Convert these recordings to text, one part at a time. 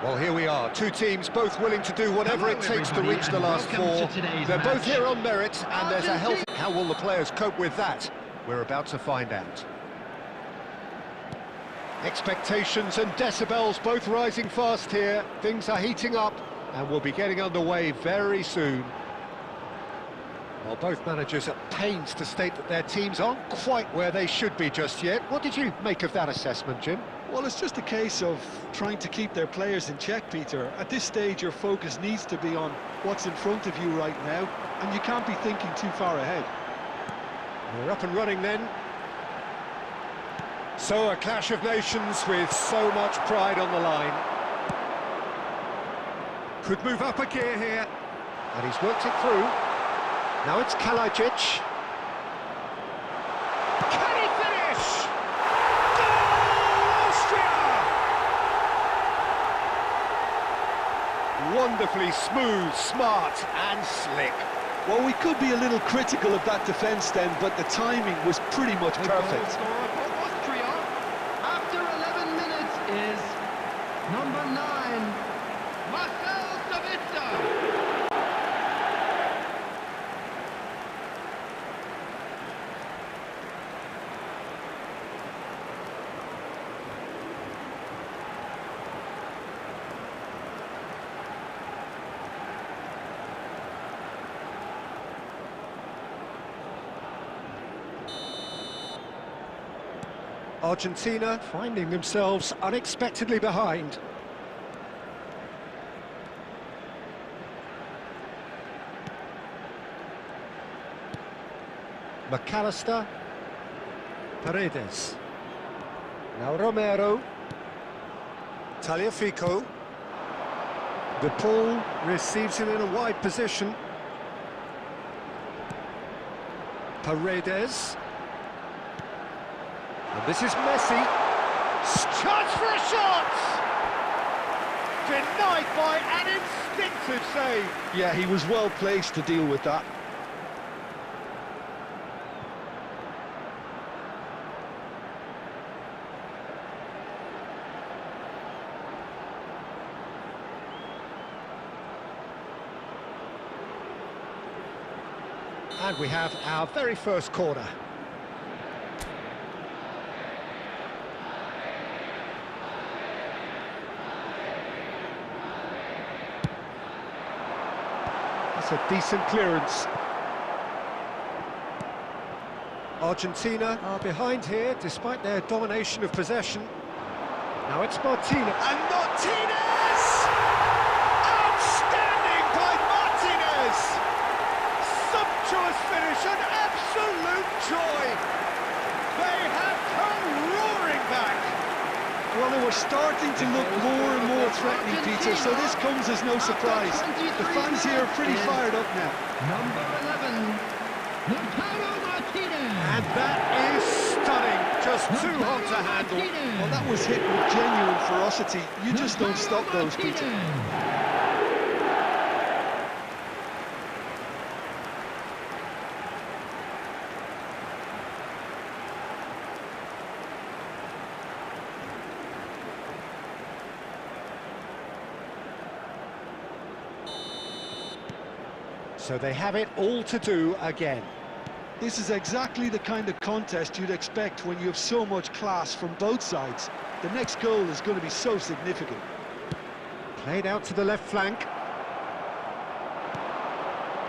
Well, here we are, two teams both willing to do whatever it takes to reach the last four. They're both here on merit, and there's a healthy... How will the players cope with that? We're about to find out. Expectations and decibels both rising fast here. Things are heating up, and we'll be getting underway very soon. Well, both managers at pains to state that their teams aren't quite where they should be just yet. What did you make of that assessment, Jim? Well, it's just a case of trying to keep their players in check, Peter. At this stage, your focus needs to be on what's in front of you right now, and you can't be thinking too far ahead. We're up and running then. So, a clash of nations with so much pride on the line. Could move up a gear here, and he's worked it through. Now it's Kalajic. Can he finish? Goal, Austria! Wonderfully smooth, smart and slick. Well, we could be a little critical of that defence then, but the timing was pretty much perfect. Austria, after 11 minutes, is number 9, Marcel Sabitzer. Argentina finding themselves unexpectedly behind. McAllister. Paredes. Now Romero. Tagliafico. De Paul receives it in a wide position. Paredes. And this is Messi. Chance for a shot! Denied by an instinctive save. Yeah, he was well placed to deal with that. And we have our very first corner. That's a decent clearance. Argentina are behind here, despite their domination of possession. Now it's Martinez. And Martinez! Outstanding by Martinez! Sumptuous finish, an absolute joy! They have come roaring back! Well, they were starting to look more and more threatening, Peter, so this comes as no surprise. The fans here are pretty fired up now. Number 11, Lautaro Martinez. And that is stunning, just too hot to handle. Well, that was hit with genuine ferocity. You just don't stop those, Peter. So they have it all to do again. This is exactly the kind of contest you'd expect when you have so much class from both sides. The next goal is going to be so significant. Played out to the left flank.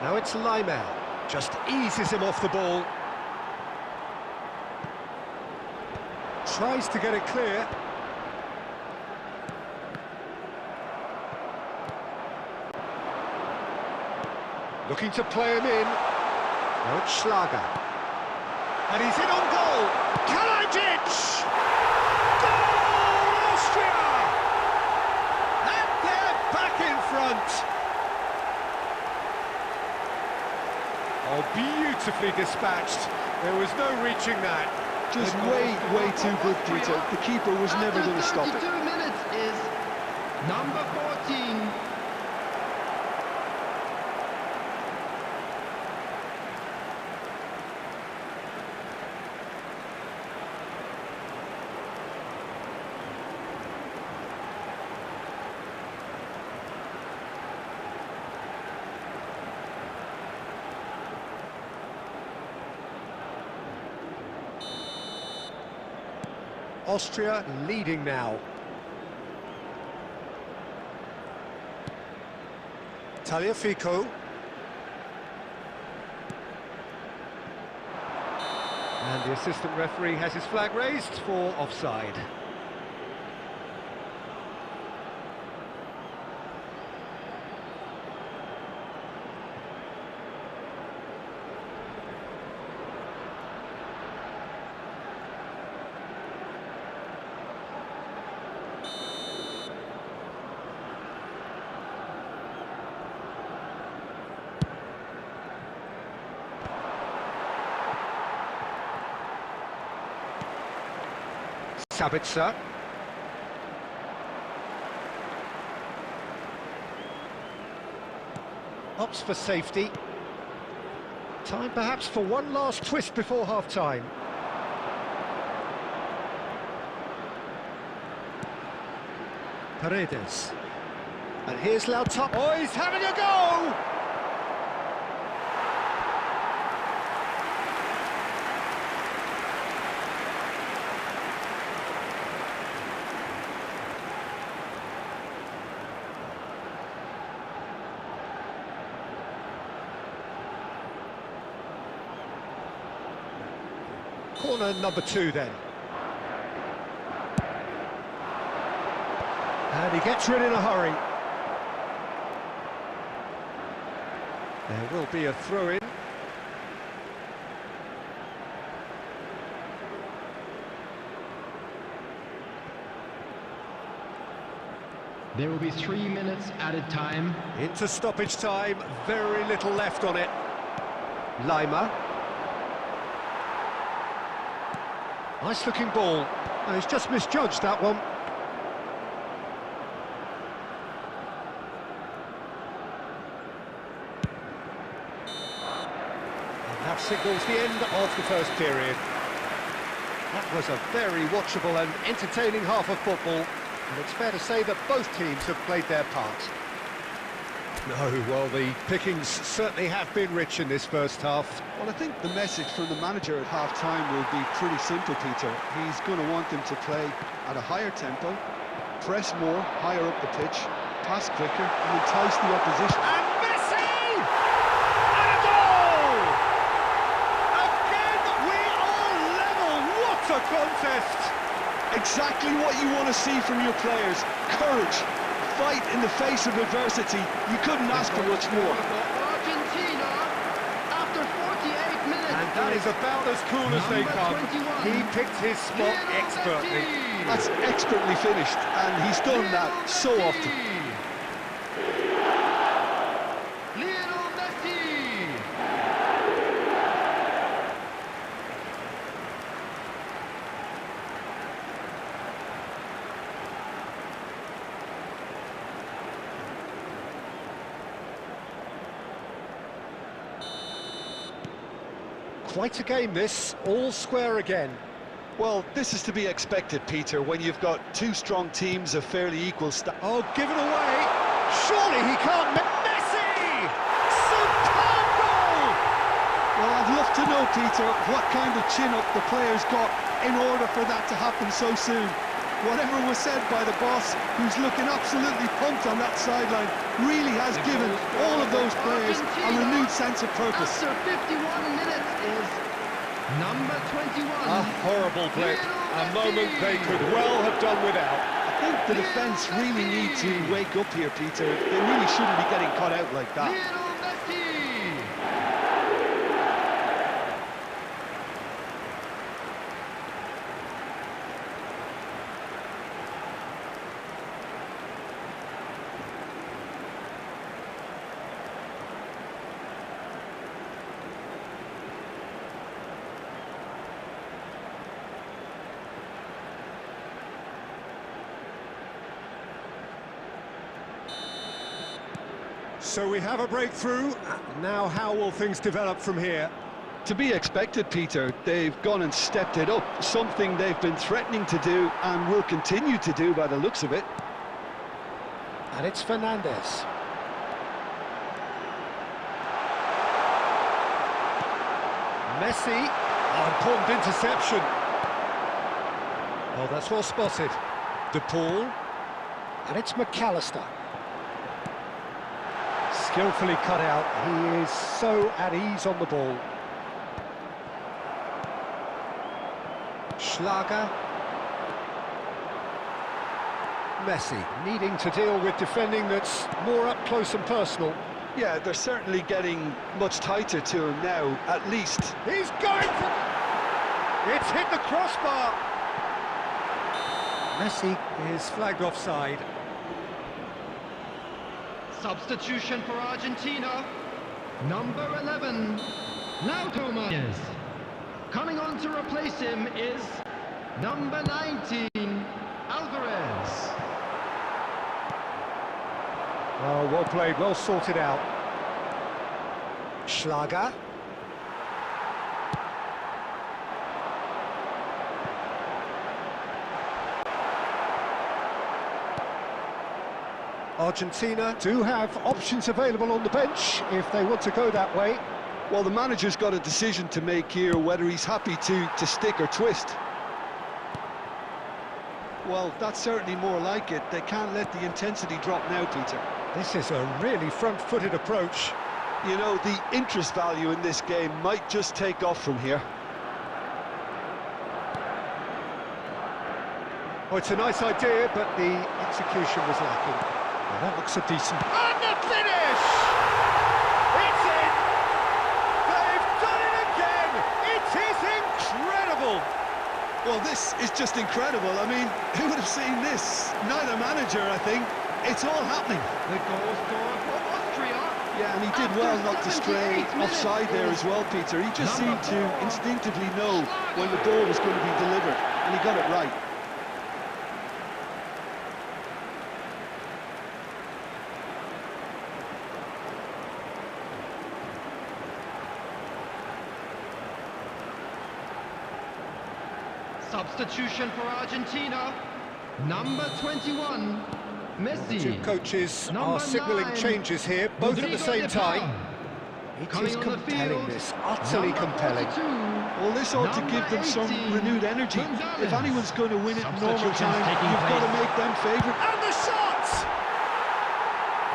Now it's Lionel. Just eases him off the ball. Tries to get it clear. Looking to play him in. Now it's Schlager. And he's in on goal. Kalajic! Goal, Austria! And they're back in front. Oh, beautifully dispatched. There was no reaching that. Just way too good, Peter. The keeper was never going to stop it. 32 minutes is number 14. Austria leading now. Tagliafico. And the assistant referee has his flag raised for offside. Sabitzer. Opts for safety. Time perhaps for one last twist before half-time. Paredes. And here's Lautaro. Oh, he's having a go! Corner number 2 then. And he gets rid in a hurry. There will be a throw-in. There will be 3 minutes added time. Into stoppage time, very little left on it. Lima. Nice looking ball. Oh, he's just misjudged that one. And that signals the end of the first period. That was a very watchable and entertaining half of football, and it's fair to say that both teams have played their part. No, well, the pickings certainly have been rich in this first half. Well, I think the message from the manager at half-time will be pretty simple, Peter. He's going to want them to play at a higher tempo, press more, higher up the pitch, pass quicker, and entice the opposition. And Messi! And a goal! Again, we are level. What a contest! Exactly what you want to see from your players. Courage, fight in the face of adversity. You couldn't ask for much more. Argentina, after 48 minutes. And that is about as cool as they come. 21. He picked his spot expertly. That's expertly finished, and he's done that so often. Lionel Messi. Quite a game this, all square again. Well, this is to be expected, Peter, when you've got two strong teams of fairly equal style. Oh, given away. Surely he can't. Messi! Superb goal! Well, I'd love to know, Peter, what kind of chin-up the players got in order for that to happen so soon. Whatever was said by the boss, who's looking absolutely pumped on that sideline, really has given all of those players a renewed sense of purpose. After 51 minutes is number 21. A horrible blip. A moment they could well have done without. I think the defence really need to wake up here, Peter. They really shouldn't be getting caught out like that. Lionel Messi. So we have a breakthrough. Now how will things develop from here? To be expected, Peter. They've gone and stepped it up, something they've been threatening to do and will continue to do by the looks of it. And it's Fernandez. Messi. Oh, important interception. Oh, that's well spotted. De Paul. And it's McAllister. Skillfully cut out. He is so at ease on the ball. Schlager. Messi needing to deal with defending that's more up close and personal. Yeah, they're certainly getting much tighter to him now, at least. He's going for... It's hit the crossbar. Messi is flagged offside. Substitution for Argentina. Number 11, Lautaro is. Coming on to replace him is number 19, Alvarez. Oh, well played, well sorted out. Schlager. Argentina do have options available on the bench if they want to go that way. Well, the manager's got a decision to make here, whether he's happy to stick or twist. Well, that's certainly more like it. They can't let the intensity drop now, Peter. This is a really front-footed approach. You know, the interest value in this game might just take off from here. Oh, it's a nice idea, but the execution was lacking. Well, that looks a decent... And the finish! It's in! They've done it again! It is incredible! Well, this is just incredible. I mean, who would have seen this? Neither manager, I think. It's all happening. The goal scorer for Austria. Yeah, and he did well not to stray offside there as well, Peter. He just seemed to instinctively know when the ball was going to be delivered, and he got it right. Substitution for Argentina. Number 21, Messi. Two coaches Number are signalling 9, changes here, both at the same time. It Coming is on the compelling, field, this, utterly number compelling. 42, Well, this ought to give them some 18, renewed energy. Gonzalez. If anyone's going to win it in normal Substitutions time, taking you've got to place. make them favourite. And the shot!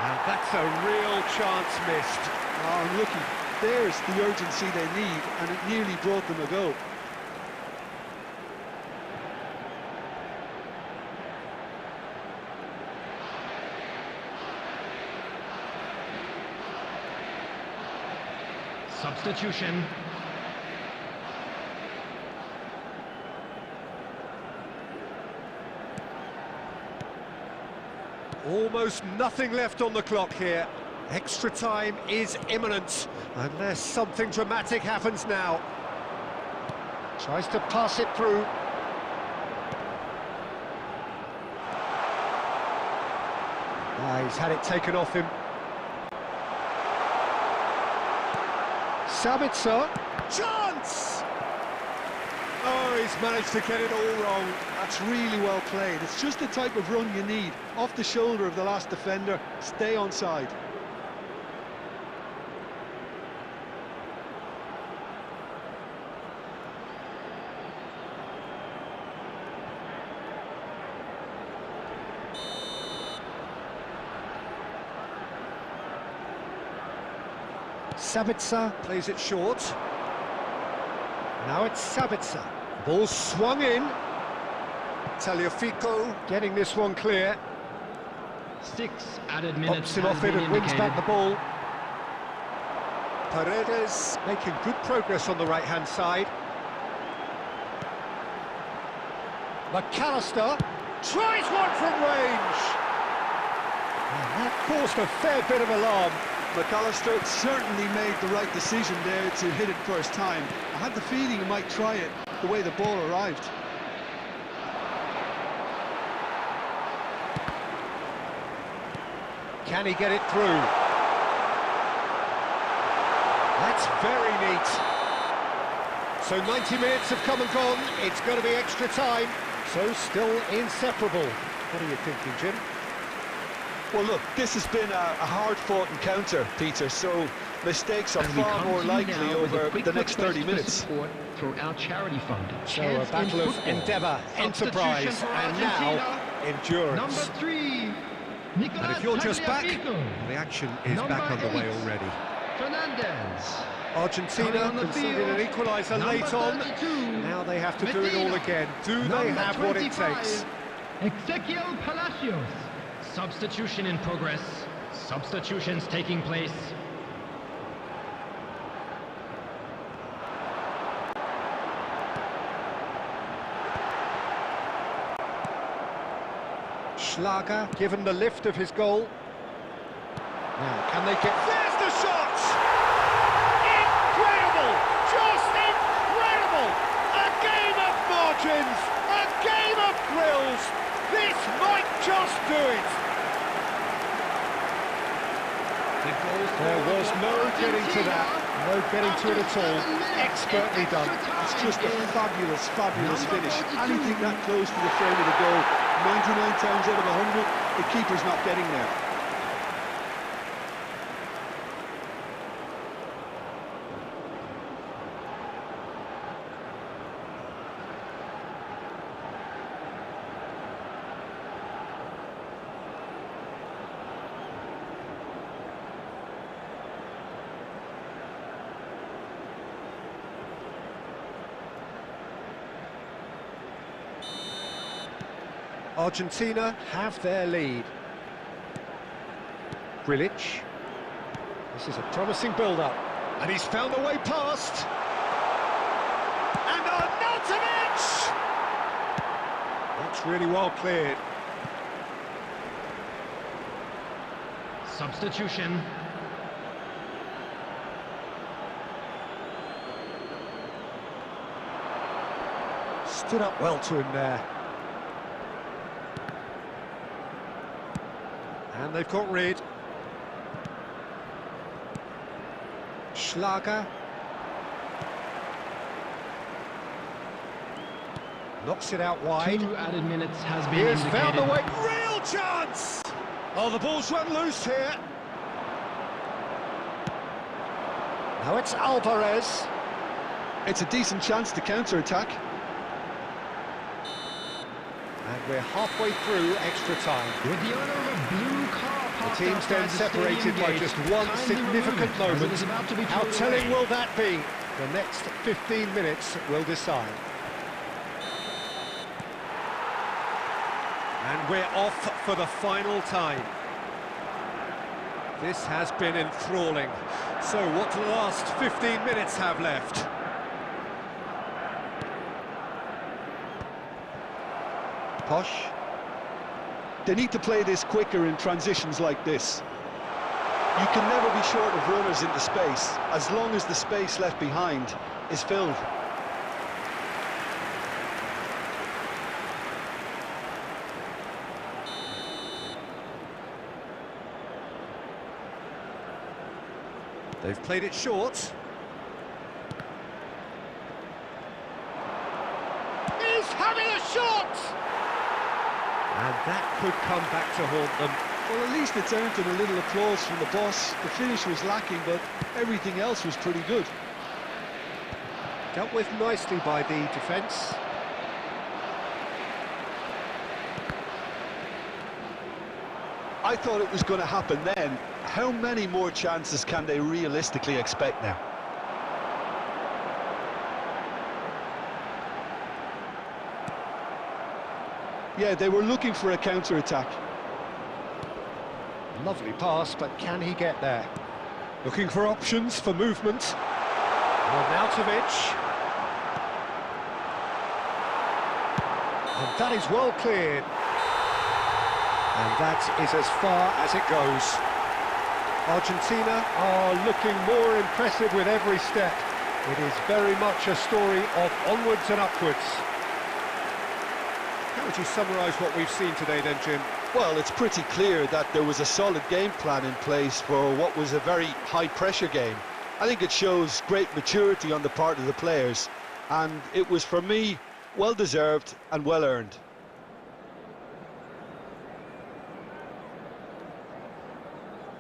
And that's a real chance missed. Oh, looky, there's the urgency they need, and it nearly brought them a goal. Substitution. Almost nothing left on the clock here. Extra time is imminent, unless something dramatic happens now. Tries to pass it through. He's had it taken off him. Sabitzer, chance! Oh, he's managed to get it all wrong. That's really well played. It's just the type of run you need. Off the shoulder of the last defender, stay onside. Sabitzer plays it short. Now it's Sabitzer. Ball swung in. Tagliafico getting this one clear. 6 added minutes. Pops him off it and wins back the ball. Paredes making good progress on the right-hand side. McAllister tries one from range. And that caused a fair bit of alarm. McAllister certainly made the right decision there to hit it first time. I had the feeling he might try it the way the ball arrived. Can he get it through? That's very neat. So 90 minutes have come and gone. It's going to be extra time. So still inseparable. What are you thinking, Jim? Well, look, this has been a hard-fought encounter, Peter, so Mistakes are And we far come more to you likely now with a over quick the next request 30 for minutes. support through our charity fund. So a Chance in battle of football. endeavour, enterprise, Substitution for and now Argentina. endurance. Number 3, Nicolas And if you're just back, Tagliafico. the action is Number back underway 8, already. Fernandez. Coming Argentina on the conceded field, an equaliser number late on. 32, Now they have to do it all Medina. again. Do they Number have what it 25, takes? Ezequiel Palacios. Substitution in progress. Substitutions taking place. Schlager given the lift of his goal. Now, can they get... There's the shot! Incredible! Just incredible! A game of margins! A game of thrills! This might just do it! There was no getting to that. No getting to it at all. Expertly done. It's just a fabulous, fabulous finish. Anything that close to the frame of the goal, 99 times out of 100, the keeper's not getting there. Argentina have their lead. Grilic. This is a promising build-up. And he's found a way past. And Arnautovic! That's really well cleared. Substitution. Stood up well to him there. And they've got rid. Schlager. Knocks it out wide. 2 added minutes has been Here's indicated. found the way. Real chance! Oh, the ball's run loose here. Now it's Alvarez. It's a decent chance to counter-attack. And we're halfway through extra time. With the owner of a blue car The parked team's outside then the separated stadium by gate, just one kindly significant remove it, as it moment. is about to be How thrown telling away. will that be? The next 15 minutes will decide. And we're off for the final time. This has been enthralling. So what do the last 15 minutes have left? Posh. They need to play this quicker in transitions like this. You can never be short of runners into space, as long as the space left behind is filled. They've played it short. He's having a shot! And that could come back to haunt them. Well, at least it's earned them a little applause from the boss. The finish was lacking, but everything else was pretty good. Dealt with nicely by the defence. I thought it was going to happen then. How many more chances can they realistically expect now? Yeah, they were looking for a counter-attack. Lovely pass, but can he get there? Looking for options for movement. Arnautovic. And that is well cleared. And that is as far as it goes. Argentina are looking more impressive with every step. It is very much a story of onwards and upwards. How would you summarise what we've seen today then, Jim? Well, it's pretty clear that there was a solid game plan in place for what was a very high-pressure game. I think it shows great maturity on the part of the players, and it was, for me, well-deserved and well-earned.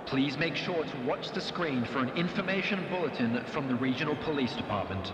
Please make sure to watch the screen for an information bulletin from the regional police department.